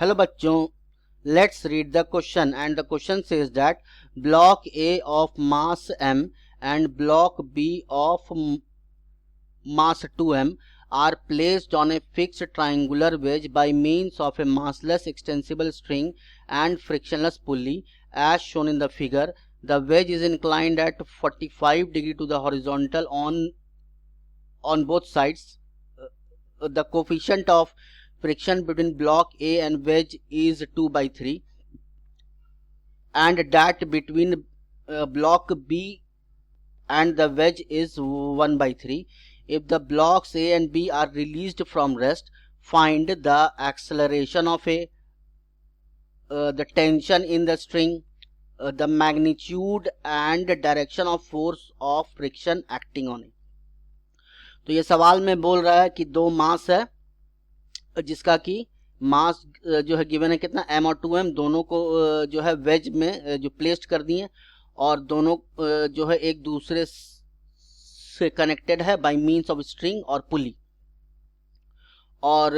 Hello बच्चों, let's read the question and the question says that block A of mass m and block b of mass 2m are placed on a fixed triangular wedge by means of a massless extensible string and frictionless pulley as shown in the figure. The wedge is inclined at 45 degree to the horizontal on both sides. The coefficient of friction between block A and wedge is 2/3, and that between block B and the wedge is 1/3. If the blocks A and B are released from rest, find the acceleration of A, the tension in the string, the magnitude and direction of force of friction acting on it. तो ये सवाल में बोल रहा है कि दो मास है जिसका कि मास जो है गिवन है कितना m और 2m, दोनों को जो है वेज में जो प्लेस्ड कर दिए और दोनों जो है एक दूसरे से कनेक्टेड है बाय मींस ऑफ स्ट्रिंग और पुली, और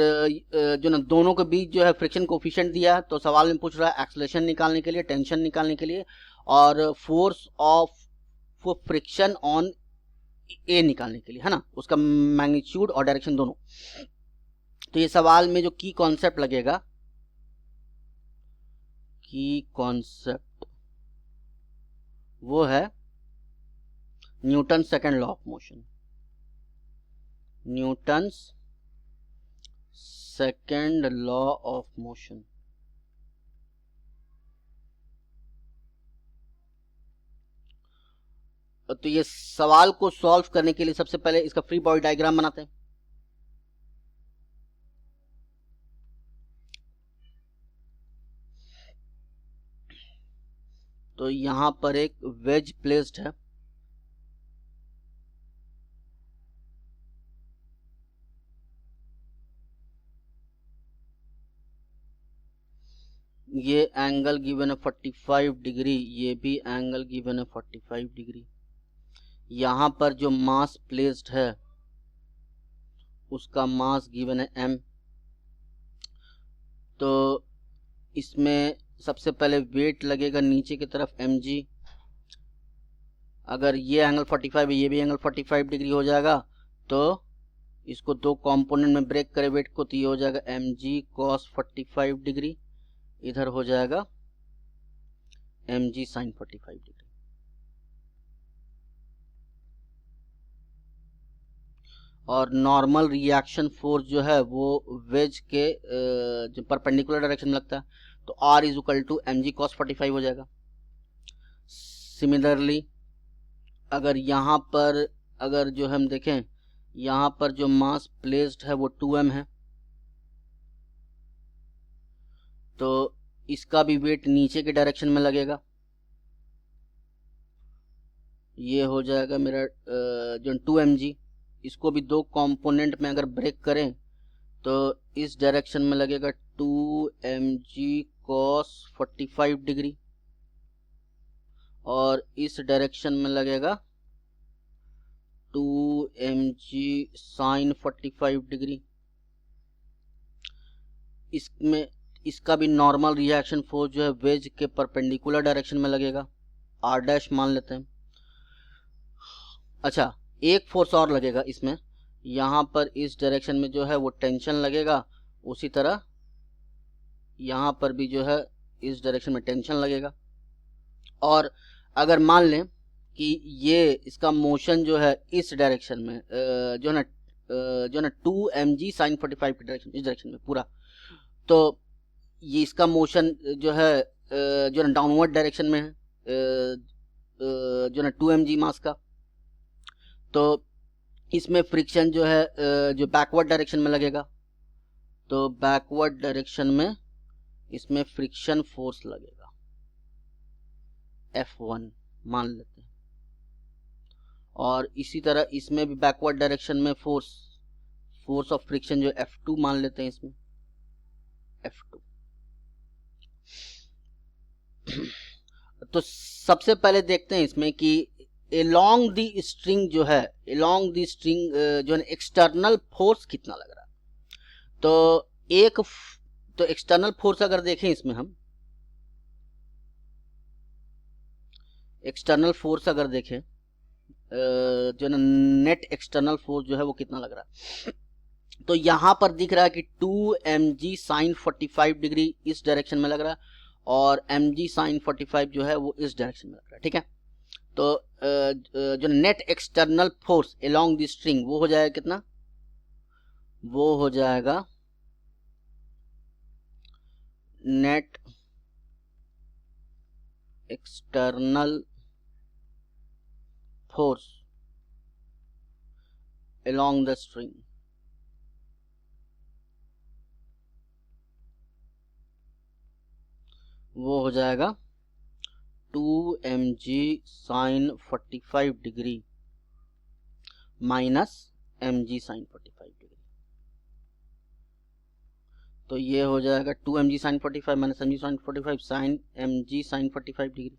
जो ना दोनों के बीच जो है फ्रिक्शन कोफिशिएंट दिया है। तो सवाल में पूछ रहा है एक्सेलरेशन निकालने के लिए, टेंशन निकालने के लिए और फोर्स ऑफ फ्रिक्शन ऑन ए निकालने के लिए, है ना, उसका मैग्नीट्यूड और डायरेक्शन दोनों। तो ये सवाल में जो की कॉन्सेप्ट लगेगा, की कॉन्सेप्ट वो है Newton second law of motion. Newton's second law of motion. तो ये सवाल को सॉल्व करने के लिए सबसे पहले इसका फ्री बॉडी डायग्राम बनाते हैं। तो यहां पर एक वेज प्लेस्ड है, ये एंगल गिवन है 45 डिग्री, ये भी एंगल गिवन है 45 डिग्री। यहां पर जो मास प्लेस्ड है उसका मास गिवन है m। तो इसमें सबसे पहले वेट लगेगा नीचे की तरफ mg। अगर ये एंगल 45 है, ये भी एंगल 45 डिग्री हो जाएगा, तो इसको दो कंपोनेंट में ब्रेक करे वेट को, तो ये हो जाएगा mg cos 45 डिग्री, इधर हो जाएगा mg sin 45 डिग्री। और नॉर्मल रिएक्शन फोर्स जो है वो वेज के जो परपेंडिकुलर डायरेक्शन में लगता है, तो R is equal to mg cos 45 हो जाएगा। सिमिलरली अगर यहाँ पर अगर जो हम देखें, यहाँ पर जो मास प्लेस्ड है वो 2m है, तो इसका भी वेट नीचे के डायरेक्शन में लगेगा। ये हो जाएगा मेरा जो 2mg। इसको भी दो कंपोनेंट में अगर ब्रेक करें तो इस डायरेक्शन में लगेगा 2mg cos 45 डिग्री, और इस डायरेक्शन में लगेगा 2mg sin 45 डिग्री। इसमें इसका भी नॉर्मल रिएक्शन फोर्स जो है वेज के परपेंडिकुलर डायरेक्शन में लगेगा, r डैश मान लेते हैं। अच्छा, एक फोर्स और लगेगा इसमें, यहाँ पर इस डायरेक्शन में जो है वो टेंशन लगेगा, उसी तरह यहाँ पर भी जो है इस डायरेक्शन में टेंशन लगेगा। और अगर मान लें कि ये इसका मोशन जो है इस डायरेक्शन में जो है ना 2mg sin 45 की डायरेक्शन, इस डायरेक्शन में पूरा, तो ये इसका मोशन जो है डाउनवर्ड डायरेक्शन में है जो है 2mg मास का, तो इसमें फ्रिक्शन जो है जो बैकवर्ड डायरेक्शन में लगेगा, तो बैकवर्ड डायरेक्शन में इसमें फ्रिक्शन फोर्स लगेगा F1 मान लेते हैं। और इसी तरह इसमें भी बैकवर्ड डायरेक्शन में फोर्स ऑफ फ्रिक्शन जो F2 मान लेते हैं, इसमें F2। तो सबसे पहले देखते हैं इसमें कि along the string जो है, along the string जो है एक्सटर्नल फोर्स कितना लग रहा है। तो एक तो एक्सटर्नल फोर्स अगर देखें इसमें हम एक्सटर्नल फोर्स अगर देखें जो ना नेट एक्सटर्नल फोर्स जो है वो कितना लग रहा है, तो यहां पर दिख रहा है कि 2 mg साइन 45 डिग्री इस डायरेक्शन में लग रहा है और mg साइन 45 जो है वो इस डायरेक्शन में लग रहा है। ठीक है, तो जो net external force along the string वो हो जाएगा कितना, वो हो जाएगा net external force along the string, वो हो जाएगा 2 mg sine 45 degree minus mg sine 45 degree, तो ये हो जाएगा 2 mg sine 45 minus mg sine 45 sine mg sine 45 degree,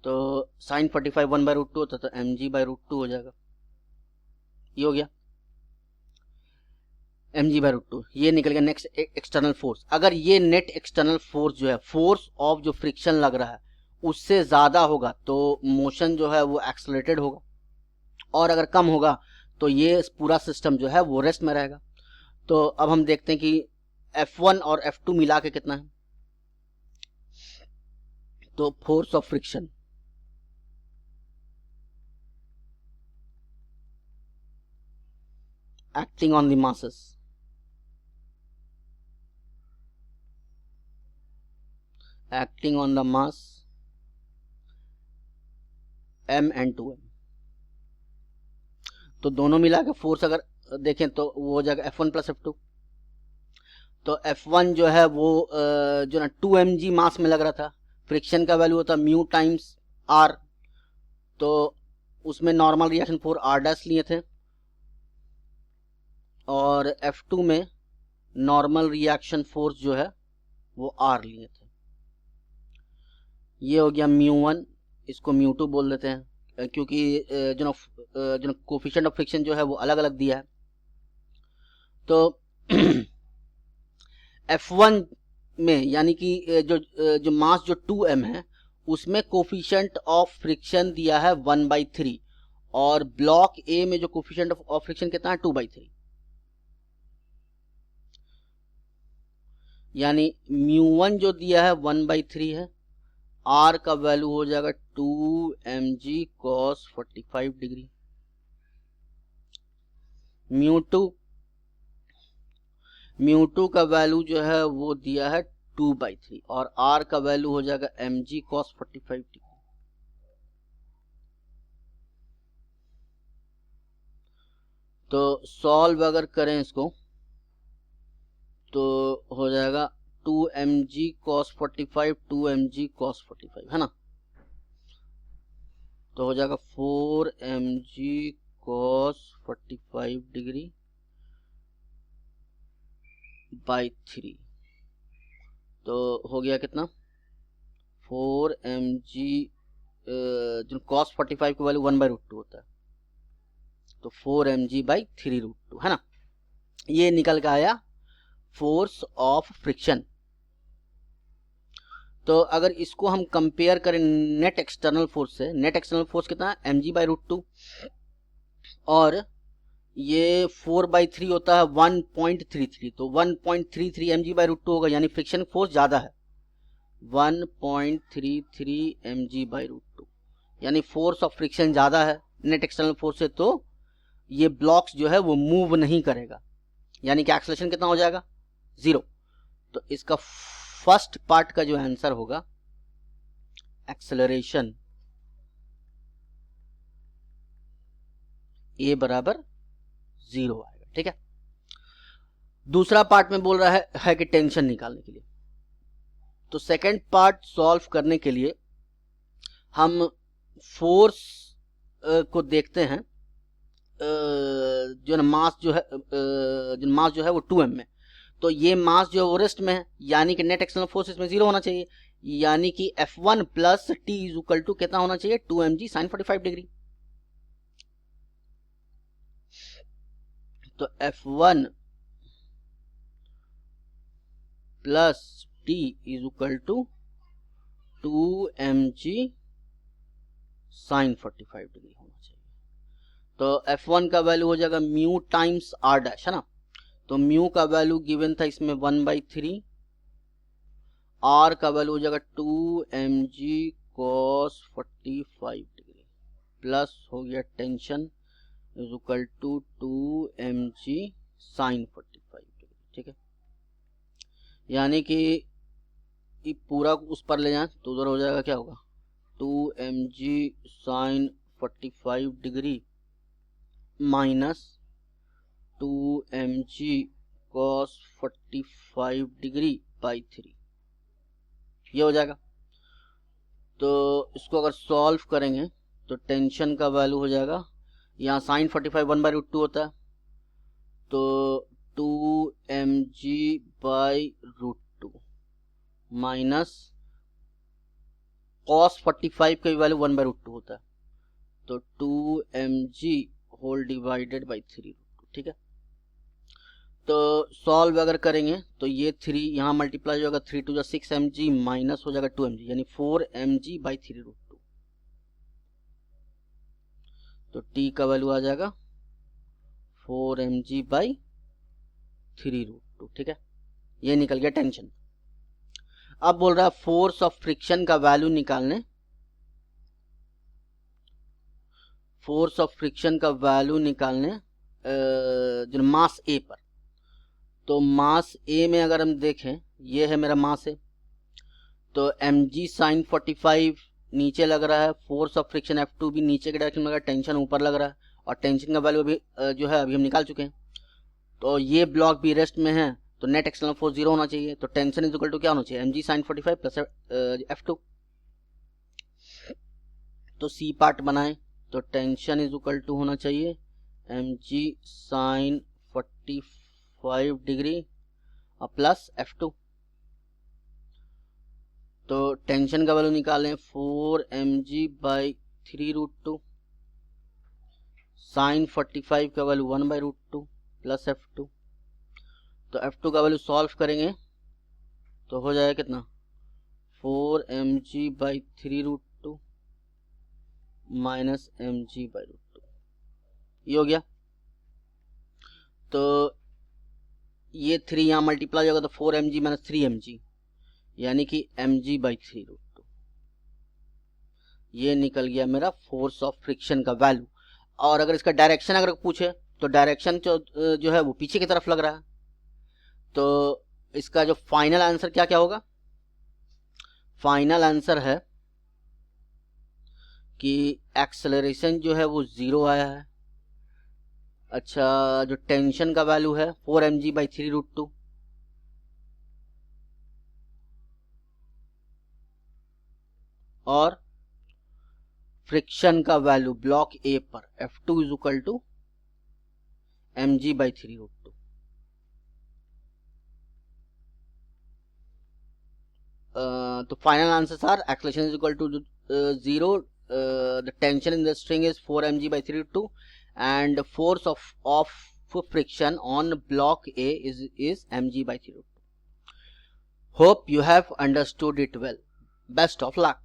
तो साइन 45 1/√2 होता तो mg/√2 हो जाएगा, ये हो गया mg/√2, ये निकल गया नेक्स्ट एक्सटर्नल फोर्स। अगर ये नेट एक्सटर्नल फोर्स जो है फोर्स ऑफ जो फ्रिक्शन लग रहा है उससे ज्यादा होगा तो मोशन जो है वो एक्सेलरेटेड होगा, और अगर कम होगा तो ये पूरा सिस्टम जो है वो रेस्ट में रहेगा। तो अब हम देखते हैं कि F1 और F2 मिला के कितना है, तो force of friction acting on the masses acting on the mass m and 2m, तो दोनों मिला के फोर्स अगर देखें तो वो हो जाएगा F1 प्लस F2। तो F1 जो है वो जो ना 2 mg मास में लग रहा था, फ्रिक्शन का वैल्यू होता म्यू टाइम्स r, तो उसमें नॉर्मल रिएक्शन फोर r' लिए थे और F2 में नॉर्मल रिएक्शन फोर्स जो है वो r लिए थे। ये हो गया μ1, इसको μ2 बोल देते हैं क्योंकि जो कोफिशिएंट ऑफ फ्रिक्शन जो है वो अलग अलग दिया है। तो F1 में यानी कि जो मास जो 2m है उसमें कोफिशिएंट ऑफ फ्रिक्शन दिया है 1/3 और ब्लॉक ए में जो कोफिशिएंट ऑफ फ्रिक्शन कितना है 2/3, यानी μ1 जो दिया है 1/3 है, r का वैल्यू हो जाएगा 2 mg cos 45 डिग्री, μ2 का वैल्यू जो है वो दिया है 2/3 और r का वैल्यू हो जाएगा mg cos 45 डिग्री। तो सॉल्व अगर करें इसको तो हो जाएगा 2 mg cos 45 2 mg cos 45 है ना, तो हो जाएगा 4 mg cos 45 डिग्री बाई 3, तो हो गया कितना 4 mg जो cos 45 की वैल्यू 1/√2 होता है, तो 4 mg/3√2 है ना, ये निकल के आया फोर्स ऑफ फ्रिक्शन। तो अगर इसको हम कंपेयर करें नेट एक्सटर्नल फोर्स से, नेट एक्सटर्नल फोर्स कितना है mg/√2 और ये 4/3 होता है 1.33, तो 1.33 mg/√2 होगा, यानी फ्रिक्शन फोर्स ज्यादा है 1.33 mg/√2, यानी फोर्स ऑफ फ्रिक्शन ज्यादा है नेट एक्सटर्नल फोर्स से, तो ये ब्लॉक्स जो है वो मूव नहीं करेगा, यानी कि एक्सेलरेशन कितना हो जाएगा 0। तो इसका फर्स्ट पार्ट का जो आंसर होगा एक्सेलरेशन a बराबर 0 आएगा। ठीक है, दूसरा पार्ट में बोल रहा है कि टेंशन निकालने के लिए, तो सेकंड पार्ट सॉल्व करने के लिए हम फोर्स को देखते हैं, जो मास जो है वो 2m में, तो ये मास जो है वो रेस्ट में है, यानी कि नेट एक्सटर्नल फोर्स इसमें 0 होना चाहिए, यानी कि F1 plus T is equal to कितना होना चाहिए 2 mg साइन 45 डिग्री। तो F1 plus T is equal to 2mg sin 45 degree होना चाहिए। तो F1 का वैल्यू हो जाएगा म्यू टाइम्स R डैश, है ना। तो म्यू का वैल्यू गिवन था इसमें 1/3, R का वैल्यू हो जाएगा 2mg cos 45 डिग्री प्लस हो गया tension is equal to 2mg sin 45 degree. ठीक है, यानी कि ये पूरा उस पर ले जाएं तो उधर हो जाएगा, क्या होगा 2mg sin 45 degree minus 2mg cos 45 degree by 3, ये हो जाएगा। तो इसको अगर सॉल्व करेंगे तो टेंशन का वैल्यू हो जाएगा, यहाँ साइन 45 1/√2 होता है, तो 2mg/√2 माइनस cos 45 का वैल्यू 1/√2 होता है, तो 2mg होल डिवाइडेड बाई 3√2। ठीक है, तो सॉल्व अगर करेंगे तो ये 3 यहाँ मल्टीप्लाई होगा, 3 2 6 mg माइनस हो जाएगा 2mg यानी 4mg/3√2। तो t का वैल्यू आ जाएगा 4mg/3√2। ठीक है, ये निकल गया टेंशन। अब बोल रहा है फोर्स ऑफ फ्रिक्शन का वैल्यू निकालने, फोर्स ऑफ फ्रिक्शन का वैल्यू निकालने जो मास ए पर। तो मास ए में अगर हम देखें, ये है मेरा मास ए, तो mg sin 45 नीचे लग रहा है, फोर्स ऑफ फ्रिक्शन F2 भी नीचे के डायरेक्शन में लग रहा है, टेंशन ऊपर लग रहा है, और टेंशन का वैल्यू अभी जो है अभी हम निकाल चुके हैं। तो ये ब्लॉक भी रेस्ट में है, तो नेट एक्सटर्नल फोर्स 0 होना चाहिए। तो टेंशन इज इक्वल टू क्या होना चाहिए, mg sin 45 प्लस F2। तो सी पार्ट बनाए, तो टेंशन इज इक्वल टू होना चाहिए mg sin 45 degree plus F2। तो टेंशन का वैल्यू निकालें 4mg/3√2, साइन 45 का वैल्यू 1/√2 प्लस F2। तो F2 का वैल्यू सॉल्व करेंगे तो हो जाएगा कितना, 4mg/3√2 माइनस mg/√2, ये हो गया। तो ये 3 यहाँ मल्टीप्लाई होगा तो 4mg माइनस 3mg यानी कि mg/3√2, ये निकल गया मेरा फोर्स ऑफ फ्रिक्शन का वैल्यू। और अगर इसका डायरेक्शन अगर पूछे तो डायरेक्शन जो है वो पीछे की तरफ लग रहा है, तो इसका जो फाइनल आंसर क्या क्या होगा, फाइनल आंसर है कि एक्सेलरेशन जो है वो 0 आया है। अच्छा, जो टेंशन का वैल्यू है 4mg/3√2, और फ्रिक्शन का वैल्यू ब्लॉक ए पर F2 is equal to mg/3√2। तो final answers are acceleration is equal to 0, the tension in the string is 4mg/3√2 and force of friction on block A is mg/3√2. Hope you have understood it well. Best of luck.